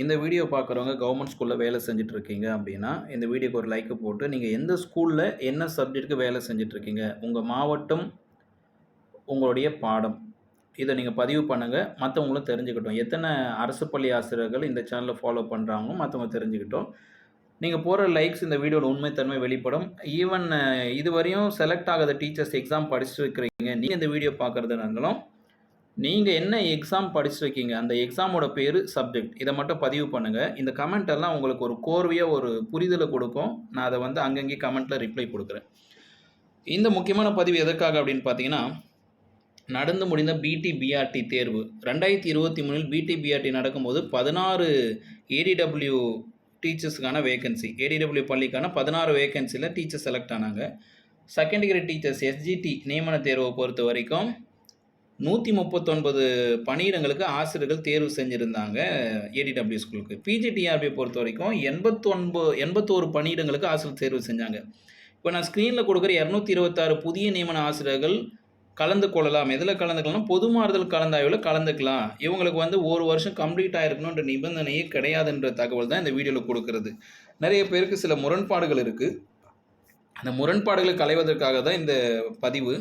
இந்த வீடியோ பார்க்குறவங்க கவர்மெண்ட் ஸ்கூல்ல வேலை செஞ்சுட்டு இருக்கீங்க அப்படின்னா, இந்த வீடியோக்கு ஒரு லைக் போட்டு, நீங்க எந்த ஸ்கூல்ல என்ன சப்ஜெக்ட்க்கு வேலை செஞ்சுட்டு இருக்கீங்க? உங்க மாவட்டம், உங்களுடைய பாடம். இத நீங்க பதிவு பண்ணுங்க. மத்தவங்களும் தெரிஞ்சுக்கட்டும். எத்தன அரசு பள்ளி ஆசிரியர்கள் இந்த சேனல ஃபாலோ பண்றாங்களோ, மத்தவங்க தெரிஞ்சுக்கட்டும். நீங்க போடுற லைக்ஸ் இந்த வீடியோட உண்மை தன்மை வெளிப்படும். ஈவன் இதுவரையும் செலக்ட் ஆகாத டீச்சர்ஸ் எக்ஸாம் படிச்சுட்டு இருக்கிறீங்க. நீங்க இந்த வீடியோ பார்க்குறதா இருந்தாலும், நீங்க என்ன எக்ஸாம் படிச்சிருக்கீங்க? அந்த எக்ஸாமோட பேரு, சப்ஜெக்ட். இத மட்டும் பதிவு பண்ணுங்க. இந்த கமெண்ட் எல்லாம் உங்களுக்கு ஒரு கோர்வையா ஒரு புரிதல குடுக்கும். நான் அத வந்து அங்கங்கே கமெண்ட்ல ரிப்ளை குடுக்குறேன். இந்த முக்கியமான பதிவு எதற்காக அப்படின்னு பார்த்தீங்கன்னா, நடந்து முடிந்த பிடி, பிஆர்டி தேர்வு. 2023ல் பிடி, பிஆர்டி நடக்கும்போது 16 ஏடிடபிள்யூ டீச்சர்ஸ்க்கான வேக்கன்சி. ஏடிடபிள்யூ பள்ளிக்கான 16 வேக்கன்சில டீச்சர் செலக்ட் ஆனாங்க. செகண்ட் கிரேட் டீச்சர்ஸ் எஸ்ஜிடி நியமன தேர்வ பொறுத்தவரைக்கும் 139 பணியிடங்களுக்கு ஆசிரியர்கள் தேர்வு செஞ்சிருந்தாங்க ஏடிடபிள்யூ ஸ்கூலுக்கு. பிஜிடிஆர்பியை பொறுத்தவரைக்கும் 81 பணியிடங்களுக்கு ஆசிரியர் தேர்வு செஞ்சாங்க. இப்போ நான் ஸ்க்ரீனில் கொடுக்குற 226 புதிய நியமன ஆசிரியர்கள் கலந்து கொள்ளலாம். எதில் கலந்துக்கலாம்னா, பொது மாறுதல் கலந்தாய்வில் கலந்துக்கலாம். இவங்களுக்கு வந்து 1 வருஷம் கம்ப்ளீட் ஆயிருக்கணுன்ற நிபந்தனையே கிடையாதுன்ற தகவல் தான் இந்த வீடியோவில் கொடுக்குறது. நிறைய பேருக்கு சில முரண்பாடுகள் இருக்குது. அந்த முரண்பாடுகளை களைவதற்காக தான் இந்த பதிவு.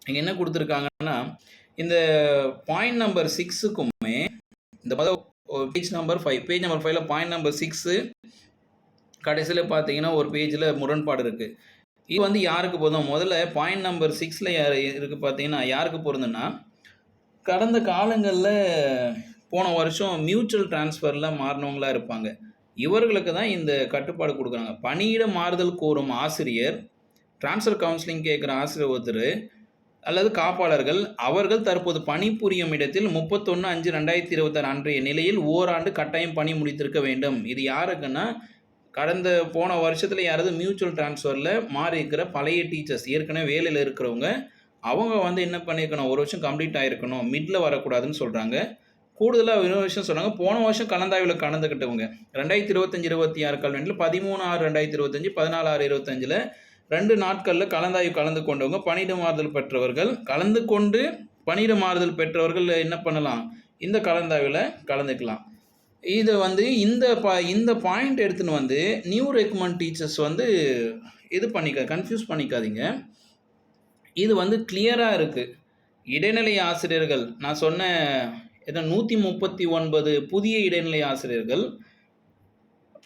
இங்கே என்ன கொடுத்துருக்காங்கன்னா, இந்த பாயிண்ட் நம்பர் 6க்குமே இந்த பேஜ் நம்பர் 5 பேஜ் நம்பர் 5ல பாயிண்ட் நம்பர் 6 கடைசியில் பார்த்தீங்கன்னா ஒரு பேஜில் முரண்பாடு இருக்குது. இது வந்து யாருக்கு பொருந்தும்? முதல்ல பாயிண்ட் நம்பர் 6ல இருக்குது பார்த்தீங்கன்னா யாருக்கு பொருந்துன்னா, கடந்த காலங்களில் போன வருஷம் மியூச்சுவல் டிரான்ஸ்ஃபரில் மாறினவங்களாக இருப்பாங்க. இவர்களுக்கு தான் இந்த கட்டுப்பாடு கொடுக்குறாங்க. பணியிட மாறுதல் கோரும் ஆசிரியர், டிரான்ஸ்ஃபர் கவுன்சிலிங் கேட்குற ஆசிரியர் ஒருத்தர் அல்லது காப்பாளர்கள் அவர்கள் தற்போது பணிபுரியும் இடத்தில் 31/5/2026 அன்றைய நிலையில் ஓராண்டு கட்டாயம் பணி முடித்திருக்க வேண்டும். இது யாருக்குன்னா, கடந்த போன வருஷத்தில் யாராவது மியூச்சுவல் டிரான்ஸ்ஃபரில் மாறி இருக்கிற பழைய டீச்சர்ஸ், ஏற்கனவே வேலையில் இருக்கிறவங்க, அவங்க வந்து என்ன பண்ணியிருக்கணும், 1 வருஷம் கம்ப்ளீட் ஆகிருக்கணும், மிடில் வரக்கூடாதுன்னு சொல்கிறாங்க. கூடுதலாக இன்னொரு விஷயம் சொன்னாங்க, போன வருஷம் கலந்தாய்வில் கலந்துக்கிட்டவங்க 2025-26 கல்வியாண்டில் 13/6/2025 14/6/25 2 நாட்களில் கலந்தாய்வு கலந்து கொண்டவங்க பணியிட மாறுதல் பெற்றவர்கள். கலந்து கொண்டு பணியிட மாறுதல் பெற்றவர்கள் என்ன பண்ணலாம், இந்த கலந்தாய்வில் கலந்துக்கலாம். இதை வந்து இந்த பாயிண்ட் எடுத்துன்னு வந்து நியூ ரெக்ரூட்மெண்ட் டீச்சர்ஸ் வந்து கன்ஃபியூஸ் பண்ணிக்காதீங்க. இது வந்து கிளியராக இருக்குது. இடைநிலை ஆசிரியர்கள் நான் சொன்ன 139 புதிய இடைநிலை ஆசிரியர்கள்,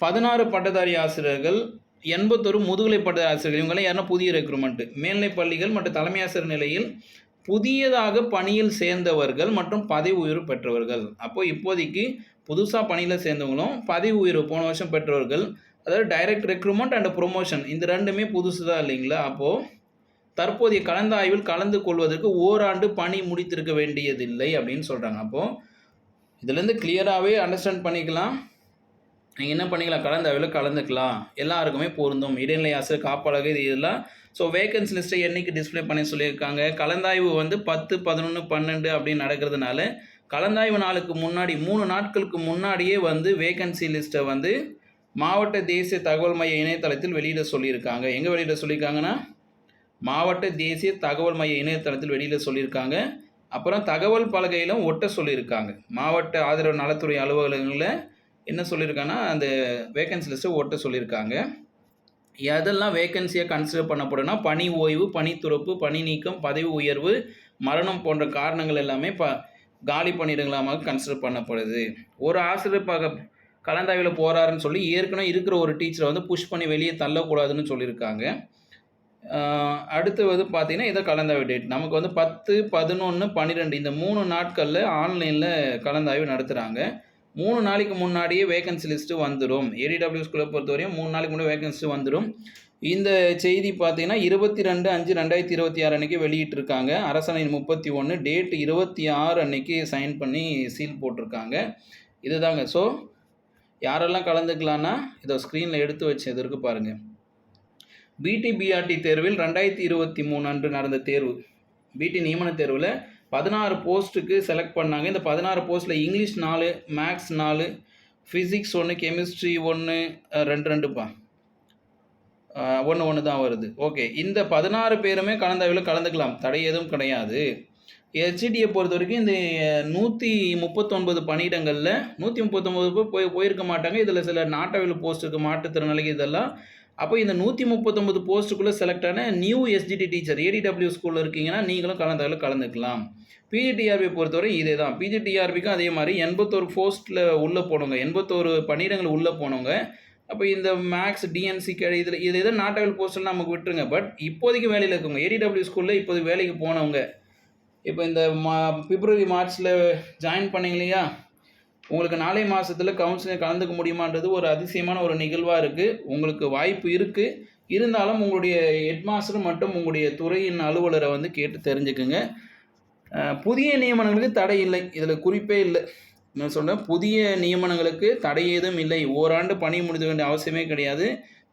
16 பட்டதாரி ஆசிரியர்கள், 81 முதுகலை பட்டதாரி ஆசிரியர்கள், இவங்களாம் யாருன்னா புதிய ரெக்ரூட்மெண்ட். மேல்நிலைப் பள்ளிகள் மற்றும் தலைமை ஆசிரியர் நிலையில் புதியதாக பணியில் சேர்ந்தவர்கள் மற்றும் பதவி உயர்வு பெற்றவர்கள். அப்போது இப்போதைக்கு புதுசாக பணியில் சேர்ந்தவங்களும் பதவி உயர்வு போன வருஷம் பெற்றவர்கள், அதாவது டைரக்ட் ரெக்ரூட்மெண்ட் அண்ட் ப்ரொமோஷன், இந்த ரெண்டுமே புதுசு தான் இல்லைங்களா? அப்போது தற்போதைய கலந்தாய்வில் கலந்து கொள்வதற்கு ஓராண்டு பணி முடித்திருக்க வேண்டியதில்லை அப்படின்னு சொல்கிறாங்க. அப்போது இதுலேருந்து கிளியராகவே அண்டர்ஸ்டாண்ட் பண்ணிக்கலாம். நீங்கள் என்ன பண்ணிக்கலாம், கலந்தாய்வில் கலந்துக்கலாம், எல்லாருக்குமே பொருந்தும். இடைநிலை ஆசிரியர், காப்பாளர், இது இதெல்லாம். ஸோ வேகன்சி லிஸ்ட்டை என்றைக்கு டிஸ்பிளே பண்ணி சொல்லியிருக்காங்க, கலந்தாய்வு வந்து 10, 11, 12 அப்படின்னு நடக்கிறதுனால கலந்தாய்வு நாளுக்கு முன்னாடி 3 நாட்களுக்கு முன்னாடியே வந்து வேகன்சி லிஸ்ட்டை வந்து மாவட்ட தேசிய தகவல் மைய இணையதளத்தில் வெளியிட சொல்லியிருக்காங்க. எங்கே வெளியிட சொல்லியிருக்காங்கன்னா, மாவட்ட தேசிய தகவல் மைய இணையதளத்தில் வெளியிட சொல்லியிருக்காங்க. அப்புறம் தகவல் பலகையிலும் ஒட்ட சொல்லியிருக்காங்க. மாவட்ட ஆதரவு நலத்துறை அலுவலகங்களில் என்ன சொல்லியிருக்காங்கன்னா, அந்த வேகன்சி லிஸ்ட்டை ஒட்ட சொல்லியிருக்காங்க. எதெல்லாம் வேகன்சியாக கன்சிடர் பண்ணப்படும்னா, பணி ஓய்வு, பணி துறப்பு, பணி நீக்கம், பதவி உயர்வு, மரணம் போன்ற காரணங்கள் எல்லாமே காலி பணியிடங்களாக கன்சிடர் பண்ணப்படுது. ஒரு ஆசிரியர் கலந்தாய்வில் போகிறாருன்னு சொல்லி ஏற்கனவே இருக்கிற ஒரு டீச்சரை வந்து புஷ் பண்ணி வெளியே தள்ளக்கூடாதுன்னு சொல்லியிருக்காங்க. அடுத்து வந்து பார்த்திங்கன்னா, இதை கலந்தாய்வு டேட் நமக்கு வந்து 10, 11, 12 இந்த 3 நாட்களில் ஆன்லைனில் கலந்தாய்வு நடத்துகிறாங்க. 3 நாளைக்கு முன்னாடியே வேகன்சி லிஸ்ட்டு வந்துடும். ஏடிடபிள்யூ ஸ்கூலை பொறுத்தவரையும் 3 நாளைக்கு முன்னாடி வேகன்சி வந்துடும். இந்த செய்தி பார்த்தீங்கன்னா 22/5/2026 அன்றைக்கி வெளியிட்டிருக்காங்க. அரசாணையின் 31 டேட் 26 அன்றைக்கி சைன் பண்ணி சீல் போட்டிருக்காங்க. இதுதாங்க. ஸோ யாரெல்லாம் கலந்துக்கலான்னா, இதை ஸ்க்ரீனில் எடுத்து வச்சு எதற்கு பாருங்கள். பிடி, பிஆர்டி தேர்வில் 2023 அன்று நடந்த தேர்வு, பிடி நியமன தேர்வில் 16 போஸ்ட்டுக்கு செலக்ட் பண்ணாங்க. இந்த 16 போஸ்ட்டில் இங்கிலீஷ் 4, மேக்ஸ் 4, ஃபிசிக்ஸ் 1, கெமிஸ்ட்ரி 1, 2 1 தான் வருது. ஓகே, இந்த 16 பேருமே கலந்தாய்வில் கலந்துக்கலாம், தடை எதுவும் கிடையாது. எஸ்ஜிடியை பொறுத்தவரைக்கும் இந்த 139 பணியிடங்கள்ல 139 பேர் போயிருக்க மாட்டாங்க. இதில சில நாட் அவைலபிள் போஸ்ட் இருக்கு, மாற்றுத்திறனாளிகள் இதெல்லாம். அப்போ இந்த 139 போஸ்ட்டுக்குள்ள செலக்ட் ஆன நியூ எஸ்ஜிடி டீச்சர் ஏடிடபிள்யூ ஸ்கூல்ல இருக்கீங்கன்னா, நீங்களும் கலந்துக்கலாம். பிஜிடிஆர்பியை பொறுத்தவரை இதே தான். பிஜிடிஆர்பிக்கும் அதே மாரி 81 போஸ்ட்ல உள்ள போனவங்க, 81 பணியிடங்கள் உள்ள போனவங்க. அப்போ இந்த மேக்ஸ், டிஎன்சி இது எதோ நாட் அவைலபிள் போஸ்ட்லாம் நமக்கு விட்டுருங்க. பட் இப்போதைக்கு வேலையில இருக்கவங்க, ஏடிடபிள்யூ ஸ்கூல்ல இப்போதைக்கு வேலைக்கு போனவங்க, இப்போ இந்த பிப்ரவரி, மார்ச்ல ஜாயின் பண்ணீங்க இல்லையா? உங்களுக்கு நாளை மாசத்துல கவுன்சிலிங் கலந்துக்க முடியுமான்றது ஒரு அதிசயமான ஒரு நிகழ்வா இருக்கு. உங்களுக்கு வாய்ப்பு இருக்கு. இருந்தாலும் உங்களுடைய ஹெட் மாஸ்டர் மற்றும் உங்களுடைய துறையின் அலுவலரை வந்து கேட்டு தெரிஞ்சுக்குங்க. புதிய நியமனங்களுக்கு தடை இல்லை. இதில குறிப்பே இல்ல. நான் சொன்னேன், புதிய நியமனங்களுக்கு தடை ஏதும் இல்லை. ஓராண்டு பணி முடிக்க வேண்டிய அவசியமே கிடையாது.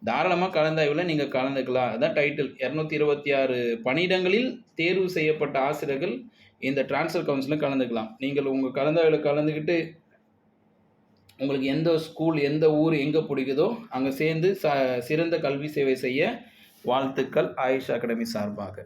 தாராளமா கலந்தாய்வுல நீங்க கலந்துக்கலாம். அதான் டைட்டில். 226 பணியிடங்களில் தேர்வு செய்யப்பட்ட ஆசிரியர்கள் இந்த டிரான்ஸ்ஃபர் கவுன்சில்ல கலந்துக்கலாம். நீங்கள் உங்க கலந்தாய்வுல கலந்துக்கிட்டு உங்களுக்கு எந்த ஸ்கூல், எந்த ஊர் எங்க பிடிக்குதோ அங்க சேர்ந்து சிறந்த கல்வி சேவை செய்ய வாழ்த்துக்கள் ஆயுஷ் அகாடமி சார்பாக.